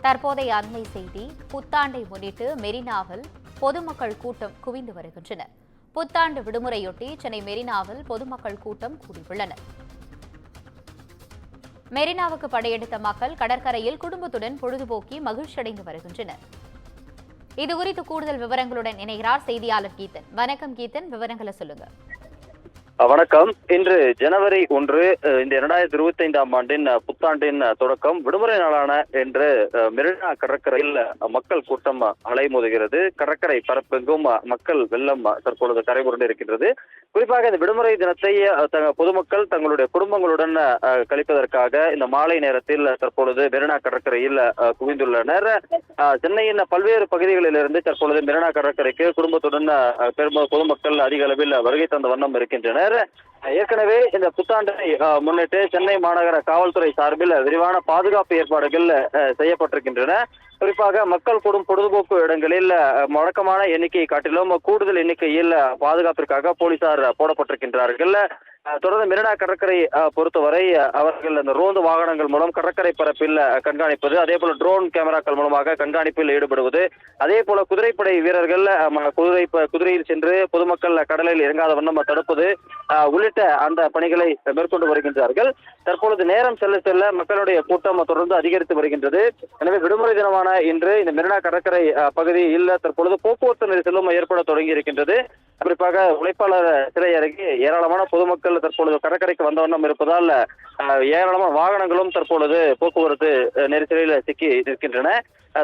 தற்போதைய அண்மை செய்தி. புத்தாண்டை முன்னிட்டு மெரினாவில் பொதுமக்கள் கூட்டம் குவிந்து வருகின்றனர். புத்தாண்டு விடுமுறையொட்டி சென்னை மெரினாவில் பொதுமக்கள் கூட்டம் கூடியுள்ளனர். மெரினாவுக்கு படையெடுத்த மக்கள் கடற்கரையில் குடும்பத்துடன் பொழுதுபோக்கி மகிழ்ச்சியடைந்து வருகின்றனர். இதுகுறித்து கூடுதல் விவரங்களுடன் இணைகிறார் செய்தியாளர் கீதன். வணக்கம் கீதன், விவரங்களை சொல்லுங்க. வணக்கம். இன்று ஜனவரி 1 இந்த 2025ஆம் ஆண்டின் புத்தாண்டின் தொடக்கம் விடுமுறை நாளான என்று மெரினா கடற்கரையில் மக்கள் கூட்டம் அலைமோதுகிறது. கடற்கரை பரப்பெங்கும் மக்கள் வெள்ளம் தற்பொழுது கரைபுரண்டு இருக்கின்றது. குறிப்பாக இந்த விடுமுறை தினத்தை பொதுமக்கள் தங்களுடைய குடும்பங்களுடன் கழிப்பதற்காக இந்த மாலை நேரத்தில் தற்பொழுது மெரினா கடற்கரையில் குவிந்துள்ளனர். சென்னையின் பல்வேறு பகுதிகளிலிருந்து தற்பொழுது மெரினா கடற்கரைக்கு குடும்பத்துடன் பொதுமக்கள் அதிக அளவில் வருகை தந்த வண்ணம் இருக்கின்றனர். ஏற்கனவே இந்த புத்தாண்டை முன்னிட்டு சென்னை மாநகர காவல்துறை சார்பில் விரிவான பாதுகாப்பு ஏற்பாடுகள் செய்யப்பட்டிருக்கின்றன. குறிப்பாக மக்கள் கூடும் பொழுதுபோக்கு இடங்களில் வழக்கமான எண்ணிக்கையை காட்டிலும் கூடுதல் எண்ணிக்கையில் பாதுகாப்பிற்காக போலீசார் போடப்பட்டிருக்கின்றார்கள். தொடர்ந்து மெரினா கடற்கரை பொறுத்தவரை அவர்கள் அந்த ரோந்து வாகனங்கள் மூலம் கடற்கரை பரப்பில் கண்காணிப்பது, அதே போல ட்ரோன் கேமராக்கள் மூலமாக கண்காணிப்பில் ஈடுபடுவது, அதே போல குதிரைப்படை வீரர்கள் குதிரையில் சென்று பொதுமக்கள் கடலில் இறங்காத வண்ணம் தடுப்பது உள்ளிட்ட அந்த பணிகளை மேற்கொண்டு வருகின்றார்கள். தற்பொழுது நேரம் செல்ல செல்ல மக்களுடைய கூட்டம் தொடர்ந்து அதிகரித்து வருகின்றது. எனவே விடுமுறை தினமான இன்று இந்த மெரினா கடற்கரை பகுதியில் தற்பொழுது போக்குவரத்து நெரிசலும் ஏற்பட தொடங்கி இருக்கின்றது. குறிப்பாக உழைப்பாளர் சிலை அருகே ஏராளமான பொதுமக்கள் தற்பொழுது கடற்கரைக்கு வந்த வண்ணம் இருப்பதால் ஏராளமான வாகனங்களும் தற்பொழுது போக்குவரத்து நெரிசலில் சிக்கி நிற்கின்றன.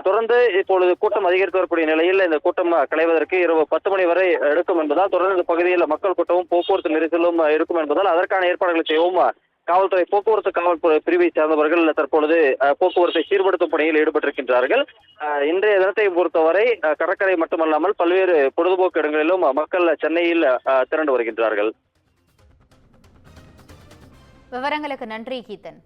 தொடர்ந்து இப்பொழுது கூட்டம் அதிகரித்து வரக்கூடிய நிலையில் இந்த கூட்டம் களைவதற்கு இரவு 10 மணி வரை எடுக்கும் என்பதால் தொடர்ந்து இந்த பகுதியில் மக்கள் கூட்டமும் போக்குவரத்து நெரிசலும் இருக்கும் என்பதால் அதற்கான ஏற்பாடுகளை செய்யவும் காவல்துறை போக்குவரத்து காவல் பிரிவை சேர்ந்தவர்கள் தற்பொழுது போக்குவரத்தை சீர்படுத்தும் பணியில் ஈடுபட்டிருக்கின்றார்கள். இன்றைய தினத்தை பொறுத்தவரை கடற்கரை மட்டுமல்லாமல் பல்வேறு பொழுதுபோக்கு இடங்களிலும் மக்கள் சென்னையில் திரண்டு வருகின்றார்கள். விவரங்களுக்கு நன்றி கீதன்.